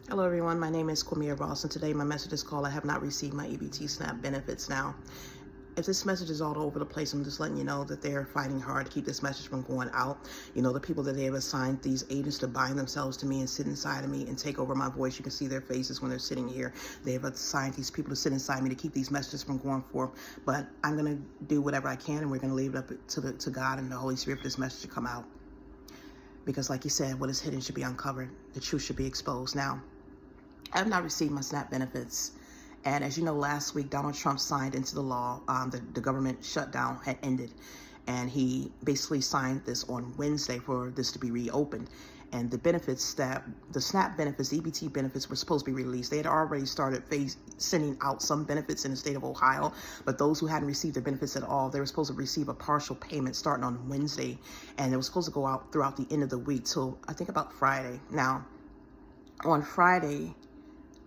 Hello everyone, my name is Kwamia Ross, and today my message is called I have not received my EBT SNAP benefits. Now, if this message is all over the place, I'm just letting you know that they're fighting hard to keep this message from going out. You know, the people that they have assigned these agents to bind themselves to me and sit inside of me and take over my voice. You can see their faces when they're sitting here. They have assigned these people to sit inside me to keep these messages from going forth. But I'm going to do whatever I can, and we're going to leave it up to God and the Holy Spirit for this message to come out. Because like you said, what is hidden should be uncovered. The truth should be exposed. Now, I have not received my SNAP benefits. And as you know, last week, Donald Trump signed into the law, the government shutdown had ended. And he basically signed this on Wednesday for this to be reopened. And the benefits the SNAP benefits, the EBT benefits were supposed to be released. They had already started sending out some benefits in the state of Ohio, but those who hadn't received their benefits at all, they were supposed to receive a partial payment starting on Wednesday. And it was supposed to go out throughout the end of the week till I think about Friday. Now, on Friday,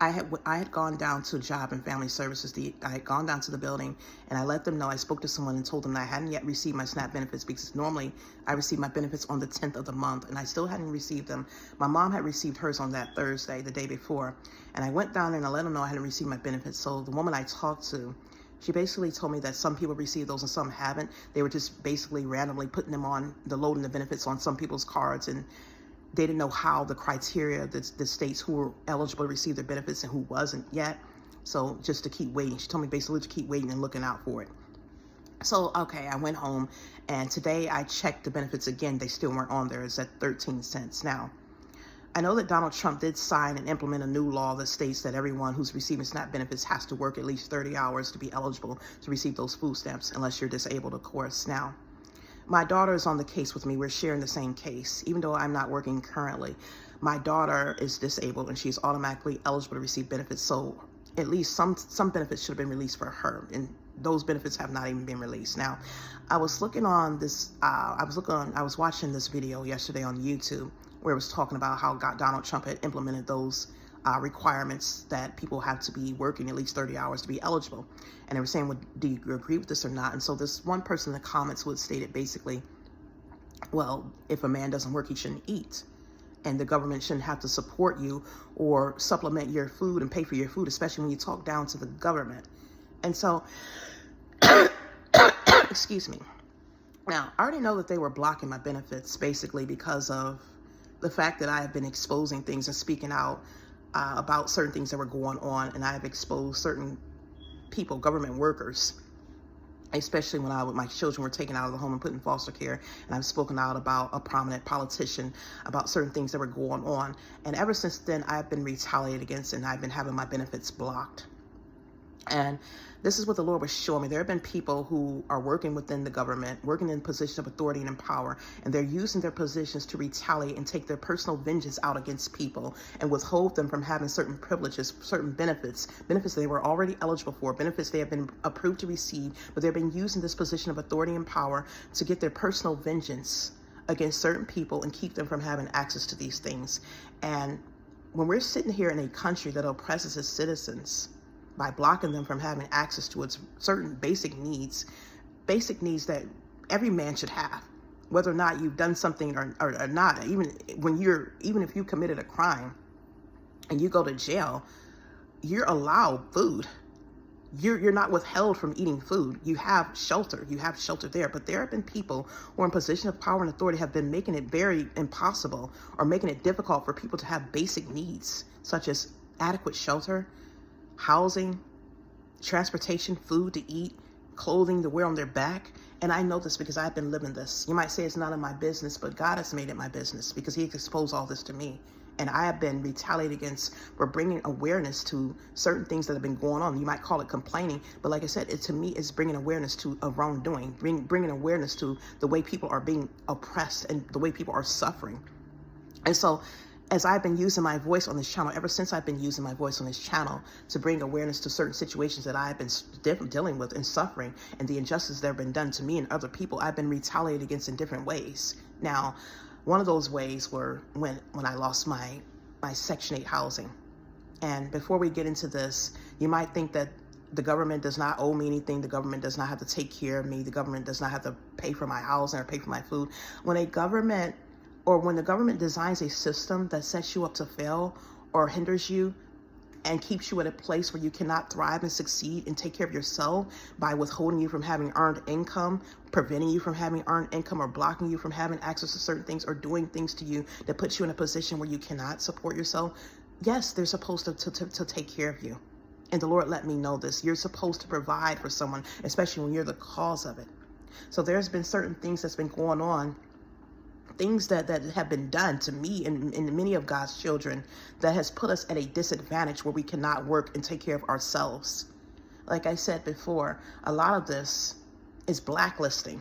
I had gone down to Job and Family Services. I had gone down to the building and I let them know. I spoke to someone and told them that I hadn't yet received my SNAP benefits because normally I receive my benefits on the 10th of the month and I still hadn't received them. My mom had received hers on that Thursday, the day before. And I went down there and I let them know I hadn't received my benefits. So the woman I talked to, she basically told me that some people received those and some haven't. They were just basically randomly putting them on, loading the benefits on some people's cards, and they didn't know how the criteria, the states who were eligible to receive their benefits and who wasn't yet. So just to keep waiting. She told me basically to keep waiting and looking out for it. So, okay, I went home and today I checked the benefits again. They still weren't on there. It's at 13 cents. Now, I know that Donald Trump did sign and implement a new law that states that everyone who's receiving SNAP benefits has to work at least 30 hours to be eligible to receive those food stamps, unless you're disabled, of course. Now, my daughter is on the case with me. We're sharing the same case. Even though I'm not working currently, my daughter is disabled and she's automatically eligible to receive benefits. So at least some benefits should have been released for her. And those benefits have not even been released. Now, I was looking on this, I was watching this video yesterday on YouTube where it was talking about how Donald Trump had implemented those requirements that people have to be working at least 30 hours to be eligible. And they were saying, well, do you agree with this or not? And so this one person in the comments would stated basically, well, if a man doesn't work, he shouldn't eat. And the government shouldn't have to support you or supplement your food and pay for your food, especially when you talk down to the government. And so, excuse me. Now, I already know that they were blocking my benefits basically because of the fact that I have been exposing things and speaking out about certain things that were going on, and I have exposed certain people, government workers, especially when my children were taken out of the home and put in foster care, and I've spoken out about a prominent politician, about certain things that were going on, and ever since then, I've been retaliated against, and I've been having my benefits blocked. And this is what the Lord was showing me. There have been people who are working within the government, working in positions of authority and power, and they're using their positions to retaliate and take their personal vengeance out against people and withhold them from having certain privileges, certain benefits they were already eligible for, benefits they have been approved to receive, but they've been using this position of authority and power to get their personal vengeance against certain people and keep them from having access to these things. And when we're sitting here in a country that oppresses its citizens, by blocking them from having access to its certain basic needs that every man should have, whether or not you've done something or not. Even if you committed a crime and you go to jail, you're allowed food. You're not withheld from eating food. You have shelter. There. But there have been people who are in position of power and authority have been making it very impossible or making it difficult for people to have basic needs, such as adequate shelter, housing, transportation, food to eat, clothing to wear on their back. And I know this because I've been living this. You might say it's none of my business, but God has made it my business because He has exposed all this to me. And I have been retaliated against for bringing awareness to certain things that have been going on. You might call it complaining, but like I said, to me, it's bringing awareness to a wrongdoing, bringing awareness to the way people are being oppressed and the way people are suffering. And so, as I've been using my voice on this channel, ever since I've been using my voice on this channel to bring awareness to certain situations that I've been dealing with and suffering and the injustice that have been done to me and other people, I've been retaliated against in different ways. Now, one of those ways were when I lost my Section 8 housing. And before we get into this, you might think that the government does not owe me anything. The government does not have to take care of me. The government does not have to pay for my housing or pay for my food. When the government designs a system that sets you up to fail or hinders you and keeps you at a place where you cannot thrive and succeed and take care of yourself by withholding you from having earned income, preventing you from having earned income, or blocking you from having access to certain things, or doing things to you that puts you in a position where you cannot support yourself, yes, they're supposed to take care of you. And the Lord let me know this. You're supposed to provide for someone, especially when you're the cause of it. So there's been certain things that's been going on, things that have been done to me and many of God's children that has put us at a disadvantage where we cannot work and take care of ourselves. Like I said before, a lot of this is blacklisting.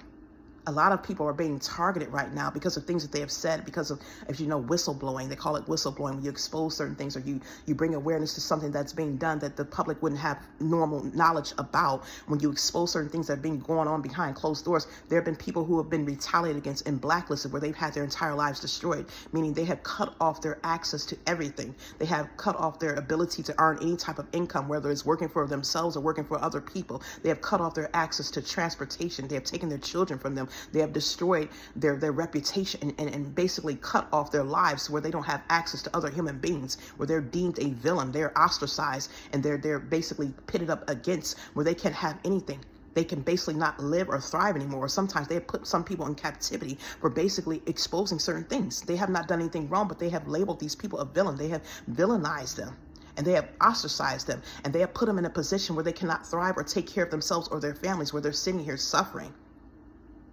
A lot of people are being targeted right now because of things that they have said, because of, as you know, whistleblowing. They call it whistleblowing when you expose certain things, or you bring awareness to something that's being done that the public wouldn't have normal knowledge about. When you expose certain things that have been going on behind closed doors, there have been people who have been retaliated against and blacklisted, where they've had their entire lives destroyed, meaning they have cut off their access to everything. They have cut off their ability to earn any type of income, whether it's working for themselves or working for other people. They have cut off their access to transportation. They have taken their children from them. They have destroyed their reputation and basically cut off their lives, where they don't have access to other human beings, where they're deemed a villain, they're ostracized, and they're basically pitted up against, where they can't have anything. They can basically not live or thrive anymore. Sometimes they have put some people in captivity for basically exposing certain things. They have not done anything wrong, but they have labeled these people a villain. They have villainized them, and they have ostracized them, and they have put them in a position where they cannot thrive or take care of themselves or their families, where they're sitting here suffering.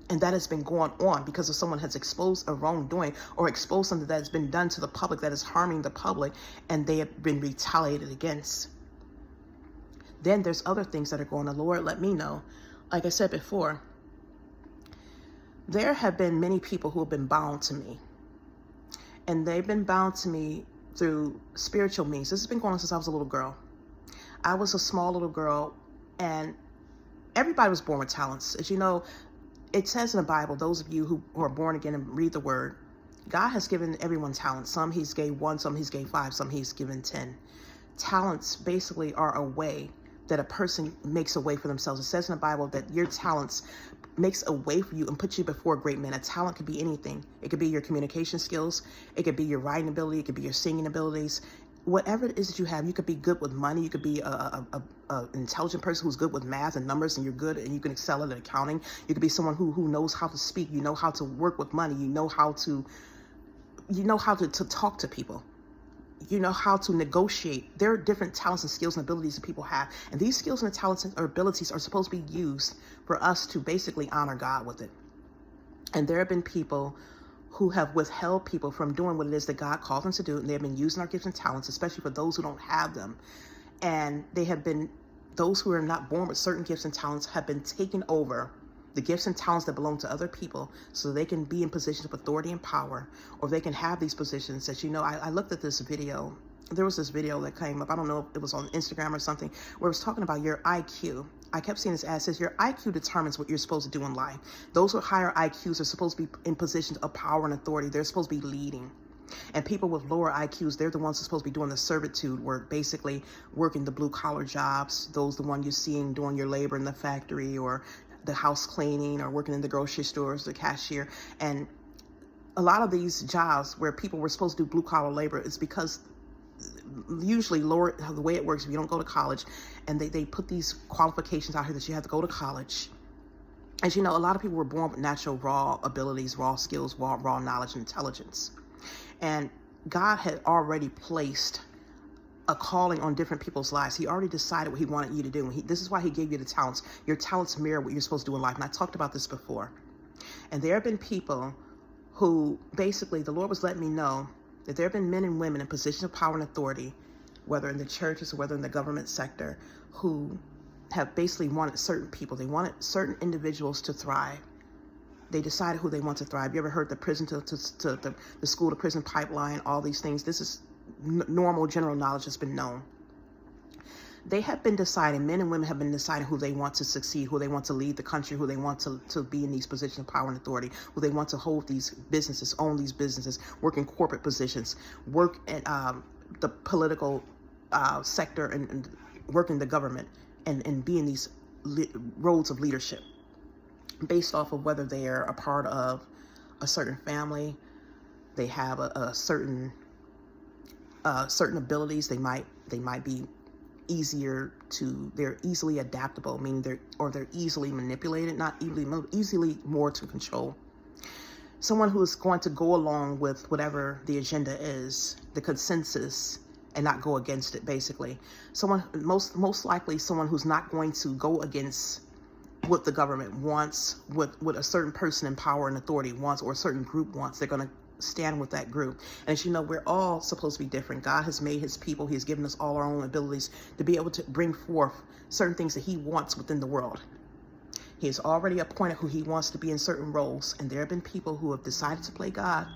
And that has been going on because of someone has exposed a wrongdoing or exposed something that has been done to the public that is harming the public, and they have been retaliated against. Then there's other things that are going on. The Lord let me know, like I said before, there have been many people who have been bound to me, and they've been bound to me through spiritual means. This has been going on since I was a little girl. I was a small little girl, and everybody was born with talents. As you know, it says in the Bible, those of you who are born again and read the word, God has given everyone talents. Some he's gave 1, some he's gave 5, some he's given 10. Talents basically are a way that a person makes a way for themselves. It says in the Bible that your talents makes a way for you and puts you before great men. A talent could be anything. It could be your communication skills. It could be your writing ability. It could be your singing abilities. Whatever it is that you have, you could be good with money. You could be an intelligent person who's good with math and numbers, and you're good and you can excel at accounting. You could be someone who knows how to speak. You know how to work with money. You know how to talk to people. You know how to negotiate. There are different talents and skills and abilities that people have. And these skills and talents or abilities are supposed to be used for us to basically honor God with it. And there have been people who have withheld people from doing what it is that God called them to do. And they have been using our gifts and talents, especially for those who don't have them. And those who are not born with certain gifts and talents have been taking over the gifts and talents that belong to other people so they can be in positions of authority and power, or they can have these positions that, I looked at this video. There was this video that came up. I don't know if it was on Instagram or something, where it was talking about your IQ. I kept seeing this ad, says your IQ determines what you're supposed to do in life. Those with higher IQs are supposed to be in positions of power and authority. They're supposed to be leading. And people with lower IQs, they're the ones who are supposed to be doing the servitude work, basically working the blue collar jobs. Those the one you're seeing doing your labor in the factory, or the house cleaning, or working in the grocery stores, the cashier. And a lot of these jobs where people were supposed to do blue collar labor is because usually lower, the way it works, if you don't go to college, and they put these qualifications out here that you have to go to college. As you know, a lot of people were born with natural raw abilities, raw skills, raw knowledge and intelligence. And God had already placed a calling on different people's lives. He already decided what he wanted you to do. This is why he gave you the talents. Your talents mirror what you're supposed to do in life. And I talked about this before. And there have been people who basically, the Lord was letting me know that there have been men and women in positions of power and authority, whether in the churches or whether in the government sector, who have basically wanted certain people. They wanted certain individuals to thrive. They decided who they want to thrive. You ever heard the prison to the school to prison pipeline, all these things? This is normal general knowledge that's been known. They have been deciding, men and women have been deciding who they want to succeed, who they want to lead the country, who they want to be in these positions of power and authority, who they want to hold these businesses, own these businesses, work in corporate positions, work in the political sector, and work in the government, and be in these roles of leadership based off of whether they are a part of a certain family, they have a certain certain abilities. They might be they're easily adaptable, meaning they're easily manipulated, not easily more to control. Someone who is going to go along with whatever the agenda is, the consensus, and not go against it, basically. Someone, most likely someone who's not going to go against what the government wants, what a certain person in power and authority wants, or a certain group wants. They're going to stand with that group. And as you know, we're all supposed to be different. God has made his people. He's given us all our own abilities to be able to bring forth certain things that he wants within the world. He has already appointed who he wants to be in certain roles. And there have been people who have decided to play God,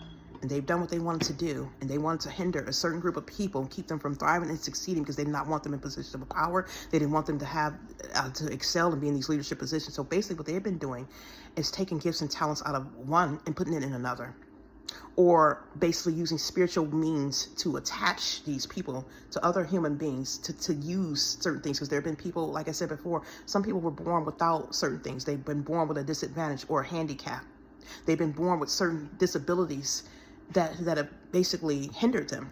and they've done what they wanted to do, and they wanted to hinder a certain group of people and keep them from thriving and succeeding because they did not want them in positions of power. They didn't want them to have to excel and be in these leadership positions. So basically what they've been doing is taking gifts and talents out of one and putting it in another, or basically using spiritual means to attach these people to other human beings to use certain things. Because there have been people, like I said before, some people were born without certain things. They've been born with a disadvantage or a handicap. They've been born with certain disabilities that have basically hindered them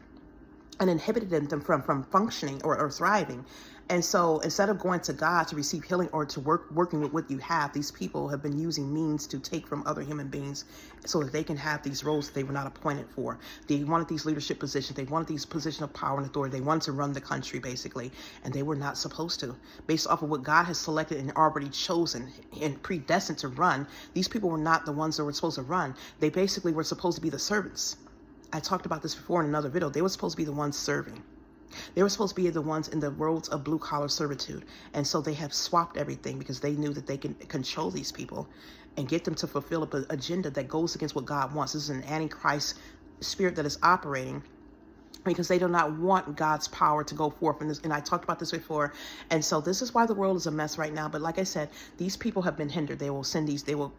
and inhibited them from functioning or thriving. And so instead of going to God to receive healing or to working with what you have, these people have been using means to take from other human beings so that they can have these roles that they were not appointed for. They wanted these leadership positions. They wanted these positions of power and authority. They wanted to run the country, basically, and they were not supposed to. Based off of what God has selected and already chosen and predestined to run, these people were not the ones that were supposed to run. They basically were supposed to be the servants. I talked about this before in another video. They were supposed to be the ones serving. They were supposed to be the ones in the worlds of blue-collar servitude. And so they have swapped everything because they knew that they can control these people and get them to fulfill an agenda that goes against what God wants. This is an antichrist spirit that is operating because they do not want God's power to go forth. And I talked about this before. And so this is why the world is a mess right now. But like I said, these people have been hindered. They will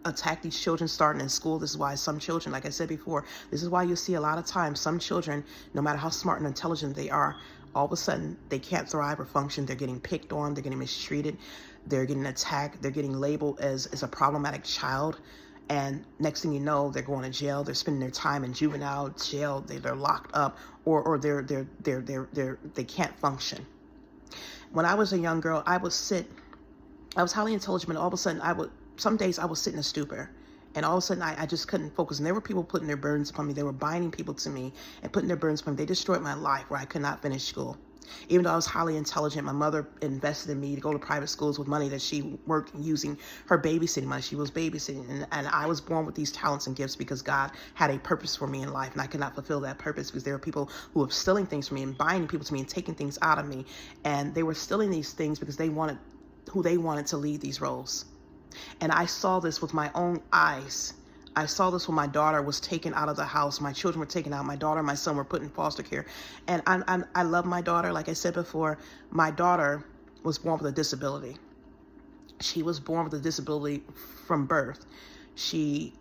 attack these children starting in school. This is why some children, like I said before, this is why you see a lot of times some children, no matter how smart and intelligent they are, all of a sudden they can't thrive or function. They're getting picked on. They're getting mistreated. They're getting attacked. They're getting labeled as a problematic child. And next thing you know, they're going to jail. They're spending their time in juvenile jail. They're locked up, or they can't function. When I was a young girl, I was highly intelligent, but all of a sudden some days I would sit in a stupor, and all of a sudden I just couldn't focus. And there were people putting their burdens upon me. They were binding people to me and putting their burdens upon me. They destroyed my life where I could not finish school. Even though I was highly intelligent, my mother invested in me to go to private schools with money that she worked using her babysitting money. She was babysitting, and I was born with these talents and gifts because God had a purpose for me in life, and I could not fulfill that purpose because there were people who were stealing things from me and binding people to me and taking things out of me. And they were stealing these things because they wanted who they wanted to lead these roles. And I saw this with my own eyes. I saw this when my daughter was taken out of the house. My children were taken out. My daughter and my son were put in foster care. And I love my daughter. Like I said before, my daughter was born with a disability. She was born with a disability from birth. She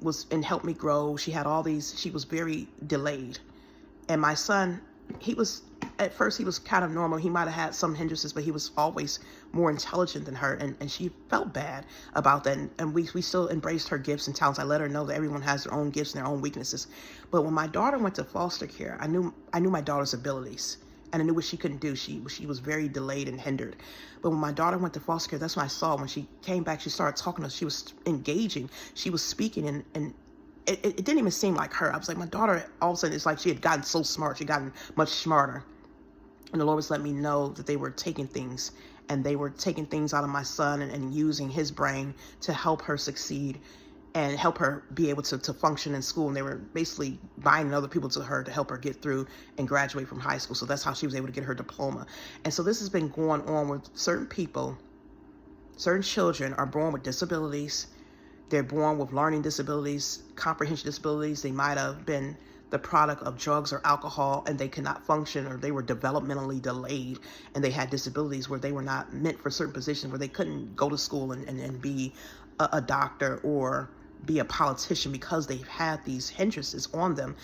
helped me grow. She was very delayed. And my son, at first he was kind of normal. He might have had some hindrances, but he was always more intelligent than her. And she felt bad about that. And we still embraced her gifts and talents. I let her know that everyone has their own gifts and their own weaknesses. But when my daughter went to foster care, I knew my daughter's abilities. And I knew what she couldn't do. She was very delayed and hindered. But when my daughter went to foster care, that's when I saw when she came back, she started talking to us. She was engaging. She was speaking, and it didn't even seem like her. I was like, my daughter, all of a sudden, it's like she had gotten so smart. She had gotten much smarter. And the Lord was letting me know that they were taking things, and they were taking things out of my son and using his brain to help her succeed and help her be able to function in school. And they were basically binding other people to her to help her get through and graduate from high school. So that's how she was able to get her diploma. And so this has been going on with certain people. Certain children are born with disabilities. They're born with learning disabilities, comprehension disabilities. They might have been the product of drugs or alcohol, and they cannot function, or they were developmentally delayed, and they had disabilities where they were not meant for certain positions, where they couldn't go to school and be a doctor or be a politician because they've had these hindrances on them.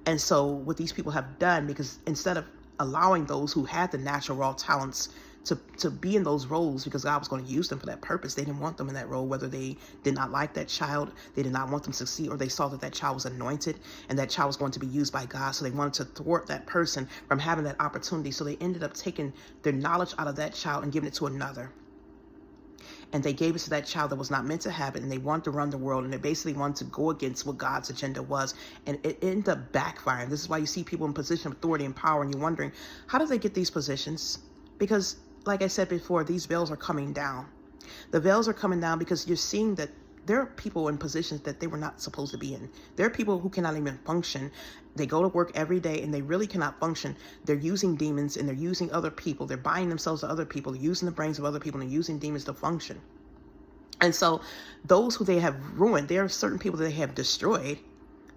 And so what these people have done, because instead of allowing those who had the natural raw talents to be in those roles because God was going to use them for that purpose. They didn't want them in that role, whether they did not like that child, they did not want them to succeed, or they saw that that child was anointed and that child was going to be used by God. So they wanted to thwart that person from having that opportunity. So they ended up taking their knowledge out of that child and giving it to another. And they gave it to that child that was not meant to have it, and they wanted to run the world, and they basically wanted to go against what God's agenda was, and it ended up backfiring. This is why you see people in position of authority and power, and you're wondering, how did they get these positions? Because, like I said before, these veils are coming down. The veils are coming down because you're seeing that there are people in positions that they were not supposed to be in. There are people who cannot even function. They go to work every day and they really cannot function. They're using demons and they're using other people. They're buying themselves to other people. They're using the brains of other people and they're using demons to function. And so those who they have ruined, there are certain people that they have destroyed.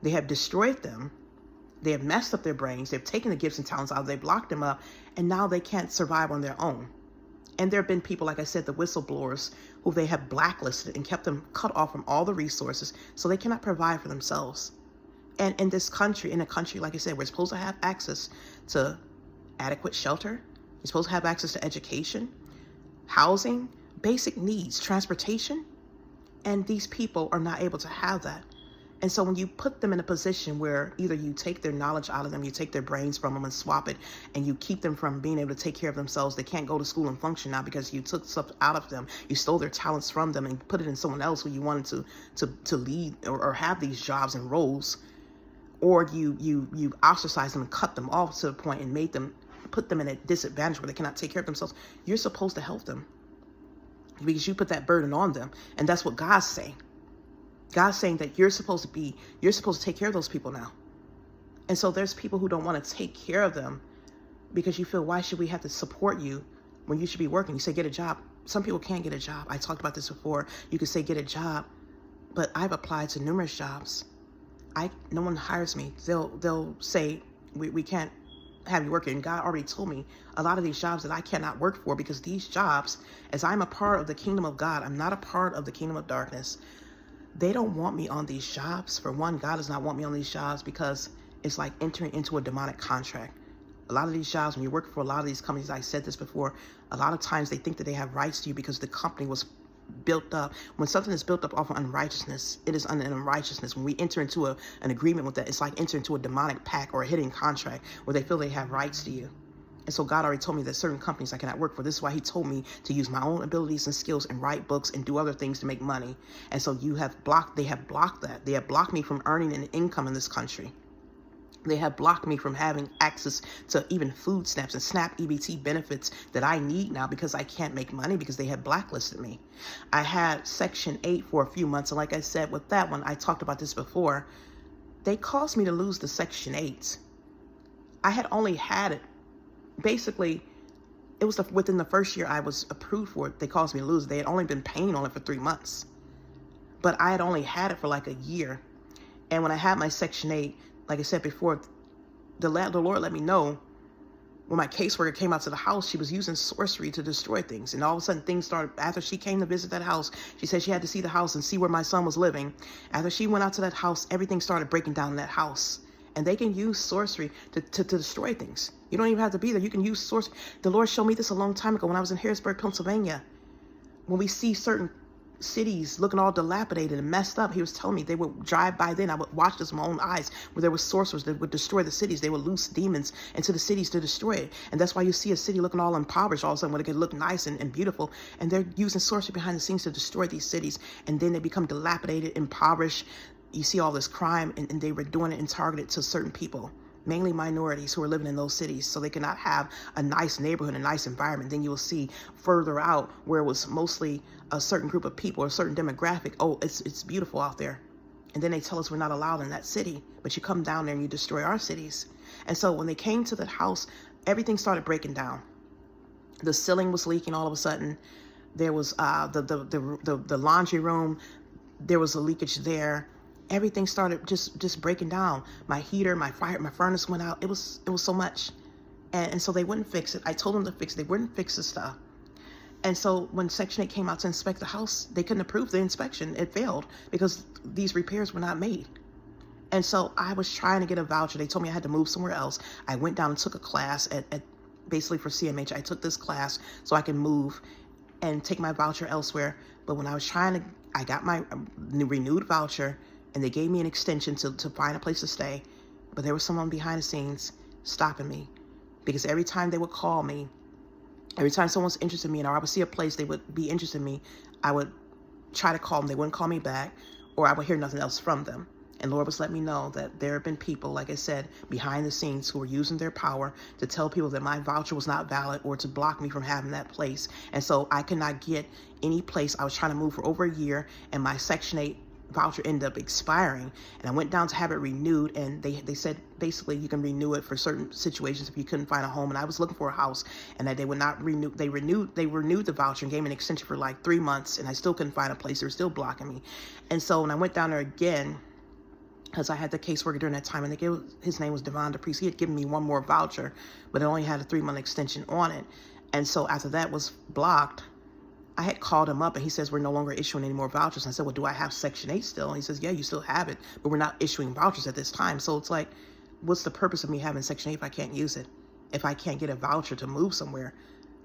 They have destroyed them. They have messed up their brains. They've taken the gifts and talents out. They've locked them up. And now they can't survive on their own. And there have been people, like I said, the whistleblowers, who they have blacklisted and kept them cut off from all the resources, so they cannot provide for themselves. And in this country, in a country, like I said, we're supposed to have access to adequate shelter. You're supposed to have access to education, housing, basic needs, transportation. And these people are not able to have that. And so when you put them in a position where either you take their knowledge out of them, you take their brains from them and swap it, and you keep them from being able to take care of themselves, they can't go to school and function now because you took stuff out of them. You stole their talents from them and put it in someone else who you wanted to lead or have these jobs and roles. Or you ostracized them and cut them off to the point and made them, put them in a disadvantage where they cannot take care of themselves. You're supposed to help them because you put that burden on them. And that's what God's saying. God's saying that you're supposed to take care of those people now. And so there's people who don't want to take care of them because you feel, why should we have to support you when you should be working? You say, get a job. Some people can't get a job. I talked about this before. You could say, get a job, but I've applied to numerous jobs. No one hires me. They'll say, we can't have you working. And God already told me a lot of these jobs that I cannot work for, because these jobs, as I'm a part of the kingdom of God, I'm not a part of the kingdom of darkness. They don't want me on these jobs. For one, God does not want me on these jobs because it's like entering into a demonic contract. A lot of these jobs, when you work for a lot of these companies, I said this before, a lot of times they think that they have rights to you because the company was built up. When something is built up off of unrighteousness, it is under unrighteousness. When we enter into an agreement with that, it's like entering into a demonic pact or a hidden contract where they feel they have rights to you. And so God already told me that certain companies I cannot work for. This is why he told me to use my own abilities and skills and write books and do other things to make money. And so they have blocked that. They have blocked me from earning an income in this country. They have blocked me from having access to even food stamps and SNAP EBT benefits that I need now because I can't make money because they have blacklisted me. I had Section 8 for a few months. And like I said, with that one, I talked about this before. They caused me to lose the Section 8. I had only had it. Basically, it was within the first year I was approved for it, they caused me to lose it. They had only been paying on it for 3 months. But I had only had it for like a year. And when I had my Section 8, like I said before, the Lord let me know when my caseworker came out to the house, she was using sorcery to destroy things. And all of a sudden things started, after she came to visit that house, she said she had to see the house and see where my son was living. After she went out to that house, everything started breaking down in that house. And they can use sorcery to destroy things. You don't even have to be there. You can use sorcery. The Lord showed me this a long time ago when I was in Harrisburg, Pennsylvania. When we see certain cities looking all dilapidated and messed up, he was telling me they would drive by then. I would watch this with my own eyes where there were sorcerers that would destroy the cities. They would loose demons into the cities to destroy it. And that's why you see a city looking all impoverished all of a sudden when it can look nice and beautiful. And they're using sorcery behind the scenes to destroy these cities. And then they become dilapidated, impoverished. You see all this crime, and they were doing it and targeted to certain people, mainly minorities who are living in those cities, so they cannot have a nice neighborhood, a nice environment. Then you will see further out where it was mostly a certain group of people or a certain demographic. Oh, it's beautiful out there. And then they tell us we're not allowed in that city, but you come down there and you destroy our cities. And so when they came to the house, everything started breaking down. The ceiling was leaking all of a sudden. There was the laundry room. There was a leakage there. Everything started just breaking down. My heater, my furnace went out. It was so much. And so they wouldn't fix it. I told them to fix it. They wouldn't fix the stuff. And so when Section 8 came out to inspect the house, they couldn't approve the inspection. It failed because these repairs were not made. And so I was trying to get a voucher. They told me I had to move somewhere else. I went down and took a class at basically for CMH, I took this class so I can move and take my voucher elsewhere. But when I was I got my renewed voucher, and they gave me an extension to find a place to stay. But there was someone behind the scenes stopping me, because every time they would call me, every time someone's interested in me, and I would see a place they would be interested in me, I would try to call them. They wouldn't call me back, or I would hear nothing else from them. And Lord was letting me know that there have been people, like I said, behind the scenes who were using their power to tell people that my voucher was not valid, or to block me from having that place. And so I could not get any place. I was trying to move for over a year, and my Section 8 voucher ended up expiring, and I went down to have it renewed, and they said basically you can renew it for certain situations if you couldn't find a home. And I was looking for a house, and that they would not renew. They renewed the voucher and gave me an extension for like 3 months, and I still couldn't find a place. They were still blocking me. And so when I went down there again, because I had the caseworker during that time, and his name was Devon DePriest. He had given me one more voucher, but it only had a 3-month extension on it. And so after that was blocked, I had called him up, and he says, we're no longer issuing any more vouchers. And I said, well, do I have Section 8 still? And he says, yeah, you still have it, but we're not issuing vouchers at this time. So it's like, what's the purpose of me having Section 8 if I can't use it, if I can't get a voucher to move somewhere?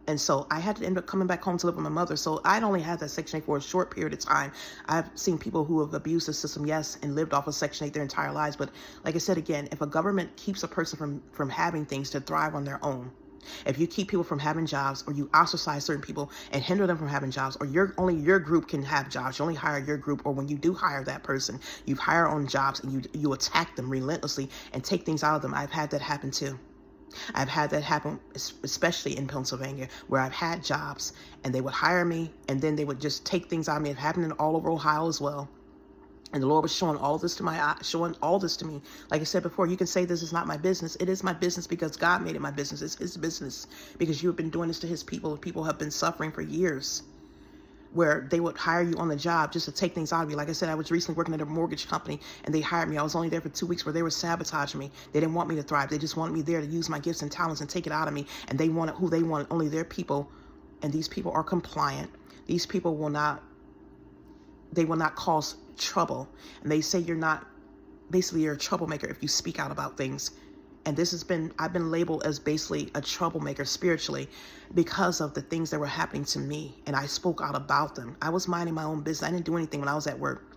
And so I had to end up coming back home to live with my mother. So I'd only had that Section 8 for a short period of time. I've seen people who have abused the system, yes, and lived off of Section 8 their entire lives. But like I said, again, if a government keeps a person from having things to thrive on their own, if you keep people from having jobs, or you ostracize certain people and hinder them from having jobs, or only your group can have jobs, you only hire your group, or when you do hire that person, you hire on jobs and you attack them relentlessly and take things out of them. I've had that happen too. I've had that happen, especially in Pennsylvania, where I've had jobs and they would hire me, and then they would just take things out of me. It happened all over Ohio as well. And the Lord was showing all this to me. Like I said before, you can say this is not my business. It is my business because God made it my business. It's his business because you have been doing this to his people. People have been suffering for years, where they would hire you on the job just to take things out of you. Like I said, I was recently working at a mortgage company, and they hired me. I was only there for 2 weeks, where they were sabotaging me. They didn't want me to thrive. They just wanted me there to use my gifts and talents and take it out of me. And they wanted who they wanted, only their people. And these people are compliant. These people will not cause trouble. And they say you're a troublemaker if you speak out about things. And I've been labeled as basically a troublemaker spiritually because of the things that were happening to me. And I spoke out about them. I was minding my own business. I didn't do anything when I was at work.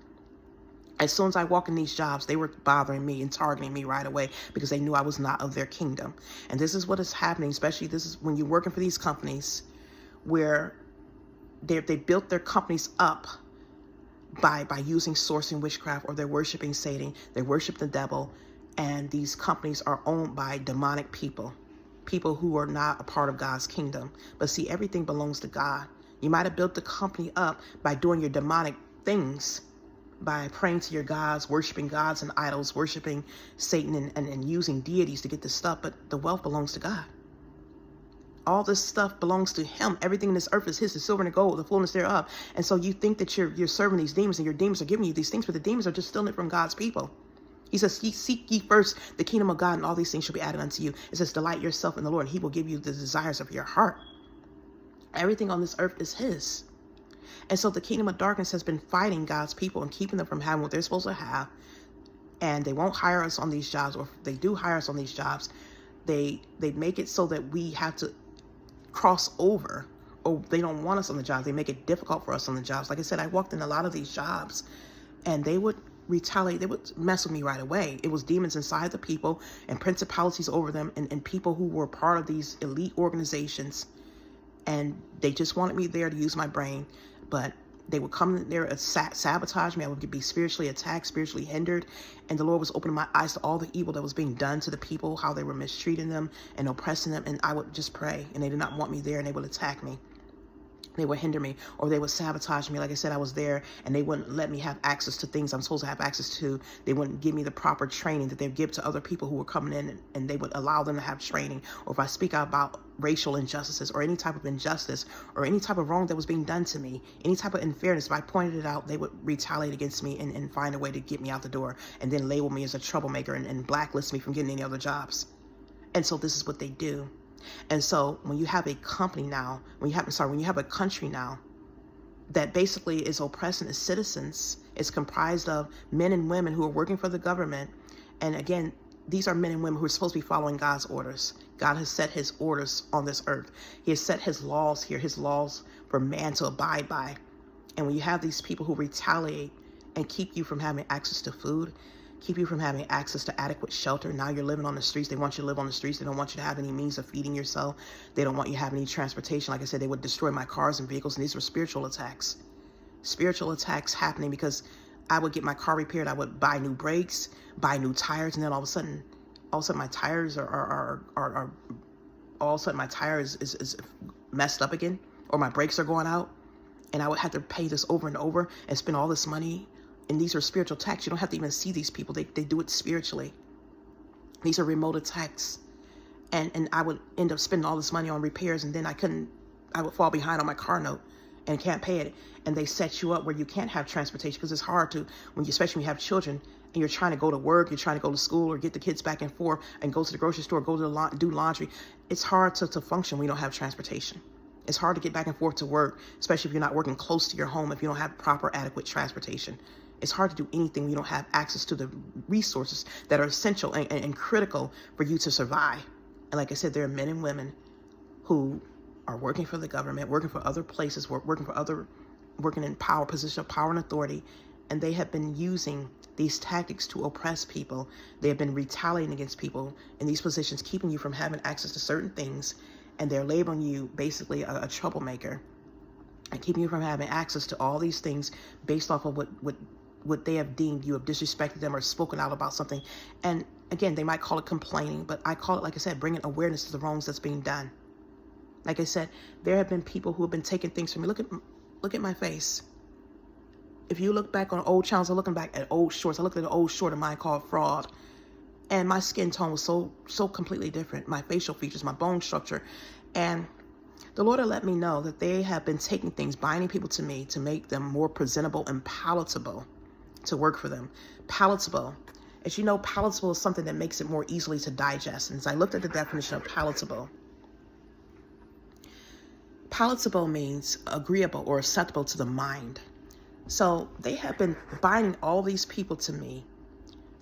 As soon as I walked in these jobs, they were bothering me and targeting me right away because they knew I was not of their kingdom. And this is what is happening, especially this is when you're working for these companies where they built their companies up by using sourcing witchcraft, or they're worshiping Satan, they worship the devil, and these companies are owned by demonic people who are not a part of God's kingdom. But see, everything belongs to God. You might have built the company up by doing your demonic things, by praying to your gods, worshiping gods and idols, worshiping Satan and using deities to get this stuff, but the wealth belongs to God. All this stuff belongs to him. Everything in this earth is his, the silver and the gold, the fullness thereof. And so you think that you're serving these demons, and your demons are giving you these things, but the demons are just stealing it from God's people. He says, seek ye first the kingdom of God, and all these things shall be added unto you. It says, delight yourself in the Lord, and he will give you the desires of your heart. Everything on this earth is his. And so the kingdom of darkness has been fighting God's people and keeping them from having what they're supposed to have. And they won't hire us on these jobs, or if they do hire us on these jobs, they make it so that we have to cross over, or they don't want us on the jobs. They make it difficult for us on the jobs. Like I said, I walked in a lot of these jobs, and they would retaliate. They would mess with me right away. It was demons inside the people and principalities over them, and people who were part of these elite organizations, and they just wanted me there to use my brain. But they would come in there and sabotage me. I would be spiritually attacked, spiritually hindered. And the Lord was opening my eyes to all the evil that was being done to the people, how they were mistreating them and oppressing them. And I would just pray, and they did not want me there, and they would attack me. They would hinder me, or they would sabotage me. Like I said, I was there, and they wouldn't let me have access to things I'm supposed to have access to. They wouldn't give me the proper training that they'd give to other people who were coming in, and they would allow them to have training. Or if I speak out about racial injustices, or any type of injustice, or any type of wrong that was being done to me, any type of unfairness, if I pointed it out, they would retaliate against me and find a way to get me out the door, and then label me as a troublemaker and blacklist me from getting any other jobs. And so this is what they do. And so when you have a company now, when you have a country now that basically is oppressing its citizens, it's comprised of men and women who are working for the government. And again, these are men and women who are supposed to be following God's orders. God has set his orders on this earth. He has set his laws here, his laws for man to abide by. And when you have these people who retaliate and keep you from having access to food, keep you from having access to adequate shelter, now you're living on the streets. They want you to live on the streets. They don't want you to have any means of feeding yourself. They don't want you to have any transportation. Like I said, they would destroy my cars and vehicles, and these were spiritual attacks. Spiritual attacks happening because I would get my car repaired. I would buy new brakes, buy new tires, and then all of a sudden my tires are all of a sudden my tire is messed up again, or my brakes are going out, and I would have to pay this over and over and spend all this money. And these are spiritual attacks. You don't have to even see these people. They do it spiritually. These are remote attacks. And I would end up spending all this money on repairs, and then I would fall behind on my car note and can't pay it. And they set you up where you can't have transportation, because it's hard to, especially when you have children and you're trying to go to work, you're trying to go to school or get the kids back and forth and go to the grocery store, go to do laundry. It's hard to function when you don't have transportation. It's hard to get back and forth to work, especially if you're not working close to your home, if you don't have proper, adequate transportation. It's hard to do anything when you don't have access to the resources that are essential and critical for you to survive. And like I said, there are men and women who are working for the government, working for other places, working in power, position of power and authority, and they have been using these tactics to oppress people. They have been retaliating against people in these positions, keeping you from having access to certain things, and they're labeling you basically a troublemaker and keeping you from having access to all these things based off of what they have deemed you have disrespected them or spoken out about something. And again, they might call it complaining, but I call it, like I said, bringing awareness to the wrongs that's being done. Like I said, there have been people who have been taking things from me. Look at my face. If you look back on old channels, I'm looking back at old shorts. I looked at an old short of mine called Fraud, and my skin tone was so completely different. My facial features, my bone structure, and the Lord had let me know that they have been taking things, binding people to me to make them more presentable and palatable to work for them. Palatable. As you know, palatable is something that makes it more easily to digest. And as I looked at the definition of palatable, palatable means agreeable or acceptable to the mind. So they have been binding all these people to me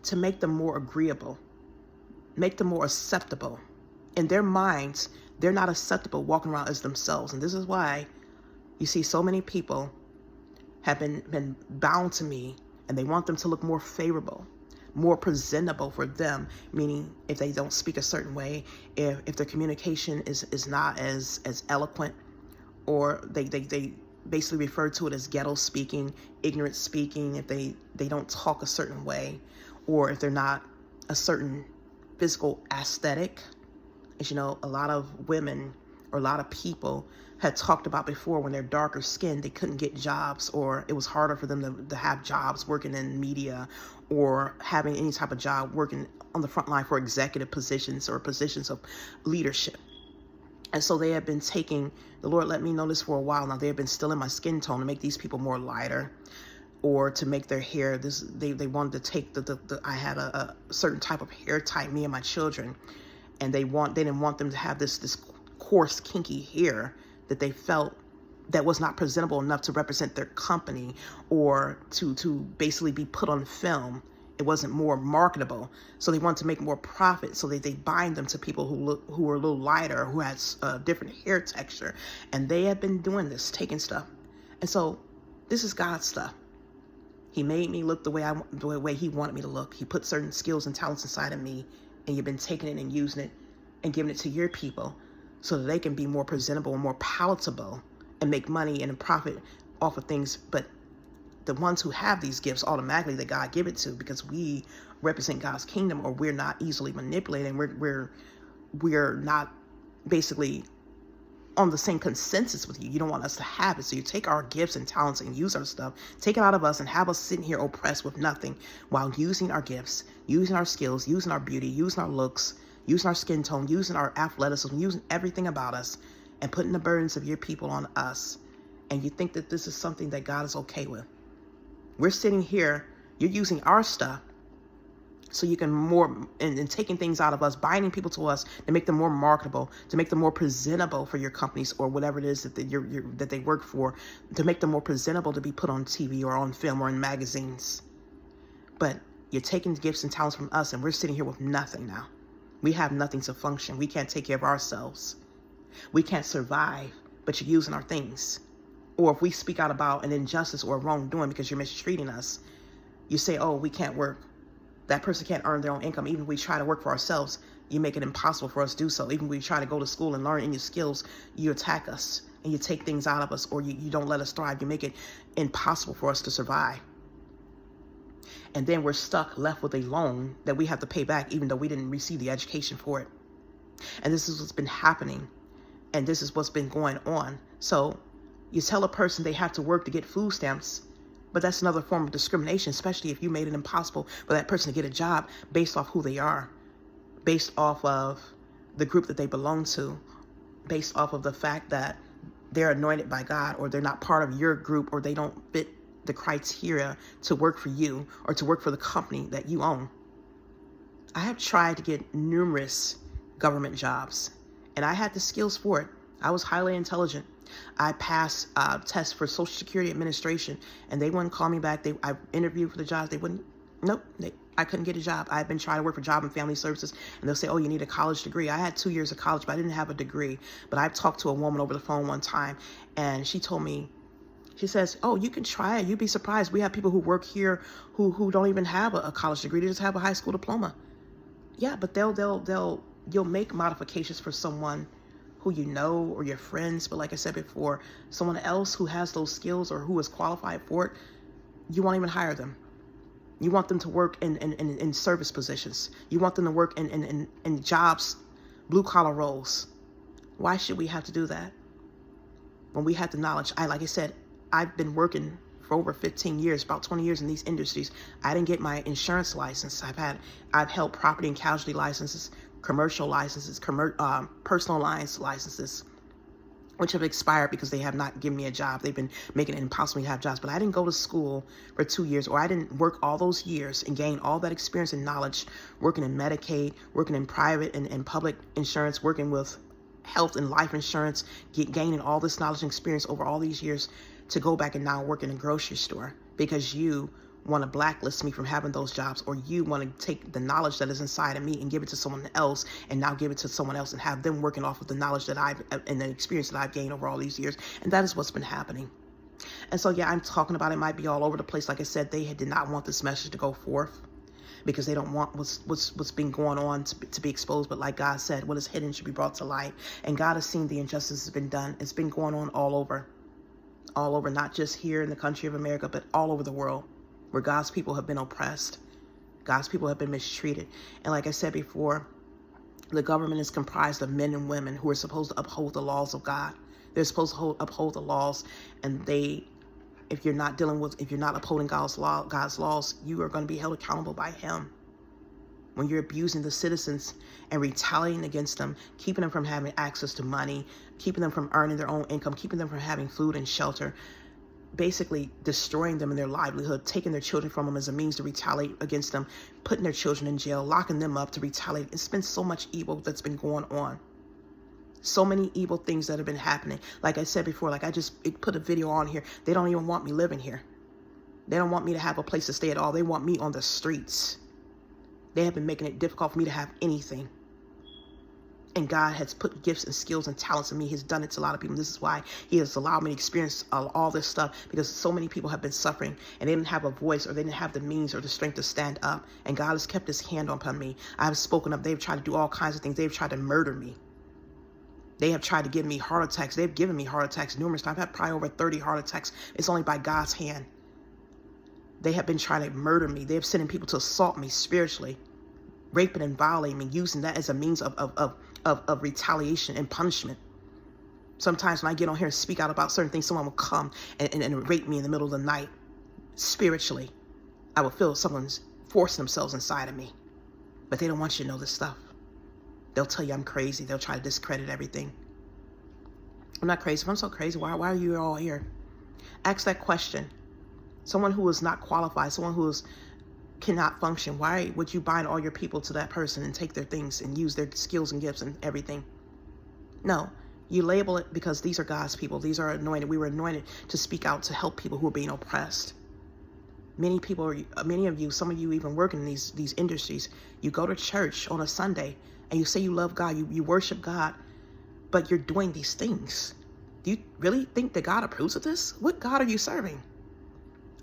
to make them more agreeable, make them more acceptable. In their minds, they're not acceptable walking around as themselves. And this is why you see so many people have been bound to me, and they want them to look more favorable, more presentable for them, meaning if they don't speak a certain way, if their communication is not as eloquent, or they basically refer to it as ghetto speaking, ignorant speaking, if they don't talk a certain way, or if they're not a certain physical aesthetic. As you know, a lot of women or a lot of people had talked about before, when they're darker skinned, they couldn't get jobs, or it was harder for them to have jobs working in media or having any type of job working on the front line for executive positions or positions of leadership. And so they have been taking, the Lord let me know this for a while now, they have been stealing my skin tone to make these people more lighter, or to make their hair, they wanted to take I had a certain type of hair type, me and my children, and they didn't want them to have this coarse, kinky hair that they felt that was not presentable enough to represent their company, or to basically be put on film. It wasn't more marketable. So they wanted to make more profit. So they bind them to people who are a little lighter, who has a different hair texture. And they have been doing this, taking stuff. And so this is God's stuff. He made me look the way he wanted me to look. He put certain skills and talents inside of me, and you've been taking it and using it and giving it to your people so that they can be more presentable and more palatable and make money and profit off of things. But the ones who have these gifts, automatically that God give it to, because we represent God's kingdom, or we're not easily manipulated, and we're not basically on the same consensus with you. You don't want us to have it. So you take our gifts and talents and use our stuff, take it out of us, and have us sitting here oppressed with nothing, while using our gifts, using our skills, using our beauty, using our looks, using our skin tone, using our athleticism, using everything about us, and putting the burdens of your people on us. And you think that this is something that God is okay with. We're sitting here, you're using our stuff so you can and taking things out of us, binding people to us to make them more marketable, to make them more presentable for your companies or whatever it is that that they work for, to make them more presentable to be put on TV or on film or in magazines. But You're taking gifts and talents from us, and we're sitting here with nothing now. We have nothing to function. We can't take care of ourselves. We can't survive, but you're using our things. Or if we speak out about an injustice or a wrongdoing because you're mistreating us, you say, oh, we can't work. That person can't earn their own income. Even if we try to work for ourselves, you make it impossible for us to do so. Even if we try to go to school and learn any skills, you attack us and you take things out of us, or you don't let us thrive. You make it impossible for us to survive. And then we're stuck, left with a loan that we have to pay back, even though we didn't receive the education for it. And this is what's been happening. And this is what's been going on. So you tell a person they have to work to get food stamps, but that's another form of discrimination, especially if you made it impossible for that person to get a job based off who they are, based off of the group that they belong to, based off of the fact that they're anointed by God, or they're not part of your group, or they don't fit the criteria to work for you or to work for the company that you own. I have tried to get numerous government jobs, and I had the skills for it. I was highly intelligent. I passed tests for Social Security Administration, and they wouldn't call me back. I interviewed for the jobs. They wouldn't. Nope. I couldn't get a job. I've been trying to work for Job and Family Services, and they'll say, oh, you need a college degree. I had 2 years of college, but I didn't have a degree. But I talked to a woman over the phone one time, and she told me, she says, oh, you can try it. You'd be surprised. We have people who work here who don't even have a college degree. They just have a high school diploma. Yeah, but you'll make modifications for someone who you know or your friends. But like I said before, someone else who has those skills or who is qualified for it, you won't even hire them. You want them to work in service positions. You want them to work in jobs, blue collar roles. Why should we have to do that when we have the knowledge? Like I said, I've been working for over 15 years, about 20 years in these industries. I didn't get my insurance license. I've held property and casualty licenses, commercial licenses, personal lines licenses, which have expired because they have not given me a job. They've been making it impossible to have jobs. But I didn't go to school for 2 years, or I didn't work all those years and gain all that experience and knowledge, working in Medicaid, working in private and public insurance, working with health and life insurance, gaining all this knowledge and experience over all these years to go back and now work in a grocery store because you want to blacklist me from having those jobs, or you want to take the knowledge that is inside of me and give it to someone else, and now give it to someone else and have them working off of the knowledge that I've and the experience that I've gained over all these years. And that is what's been happening. And so, yeah, I'm talking about it might be all over the place. Like I said, they did not want this message to go forth because they don't want what's been going on to be exposed. But like God said, what is hidden should be brought to light. And God has seen the injustice has been done. It's been going on all over, not just here in the country of America, but all over the world, where God's people have been oppressed. God's people have been mistreated. And like I said before, the government is comprised of men and women who are supposed to uphold the laws of God. They're supposed to uphold the laws, and if you're not upholding God's laws, you are going to be held accountable by Him. When you're abusing the citizens and retaliating against them, keeping them from having access to money, keeping them from earning their own income, keeping them from having food and shelter, basically destroying them in their livelihood, taking their children from them as a means to retaliate against them, putting their children in jail, locking them up to retaliate. It's been so much evil that's been going on. So many evil things that have been happening. Like I said before, like I just put a video on here. They don't even want me living here. They don't want me to have a place to stay at all. They want me on the streets. They have been making it difficult for me to have anything. And God has put gifts and skills and talents in me. He's done it to a lot of people. This is why He has allowed me to experience all this stuff, because so many people have been suffering and they didn't have a voice, or they didn't have the means or the strength to stand up. And God has kept His hand upon me. I've spoken up. They've tried to do all kinds of things. They've tried to murder me. They have tried to give me heart attacks. They've given me heart attacks numerous times. I've had probably over 30 heart attacks. It's only by God's hand. They have been trying to murder me. They have sending people to assault me spiritually, raping and violating me, using that as a means of retaliation and punishment. Sometimes when I get on here and speak out about certain things, someone will come and rape me in the middle of the night. Spiritually, I will feel someone's forcing themselves inside of me. But they don't want you to know this stuff. They'll tell you I'm crazy. They'll try to discredit everything. I'm not crazy. If I'm so crazy, why are you all here? Ask that question. Someone who is not qualified, someone who cannot function, why would you bind all your people to that person and take their things and use their skills and gifts and everything? No, you label it because these are God's people. These are anointed. We were anointed to speak out to help people who are being oppressed. Many of you, some of you even working in these industries, you go to church on a Sunday and you say you love God, you worship God, but you're doing these things. Do you really think that God approves of this? What God are you serving?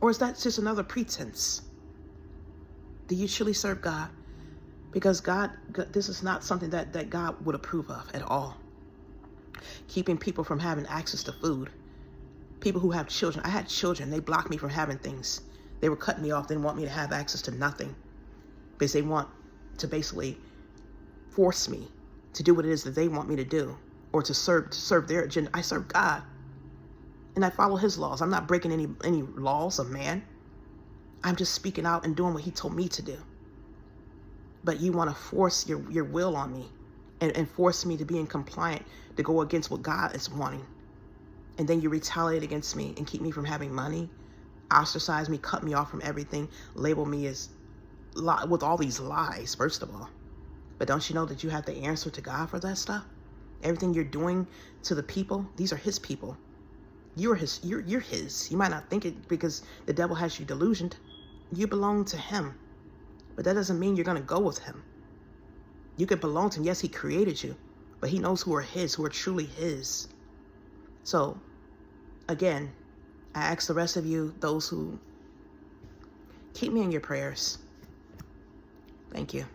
Or is that just another pretense? Do you truly serve God? Because God, this is not something that God would approve of at all. Keeping people from having access to food. People who have children. I had children. They blocked me from having things. They were cutting me off. They didn't want me to have access to nothing. Because they want to basically force me to do what it is that they want me to do. Or to serve their agenda. I serve God. And I follow his laws. I'm not breaking any laws of man. I'm just speaking out and doing what he told me to do. But you want to force your will on me and force me to be in compliant to go against what God is wanting. And then you retaliate against me and keep me from having money, ostracize me, cut me off from everything, label me as with all these lies, first of all. But don't you know that you have to answer to God for that stuff? Everything you're doing to the people, these are his people. You're his. You might not think it because the devil has you delusioned. You belong to him. But that doesn't mean you're going to go with him. You could belong to him. Yes, he created you. But he knows who are his, who are truly his. So, again, I ask the rest of you, those who keep me in your prayers. Thank you.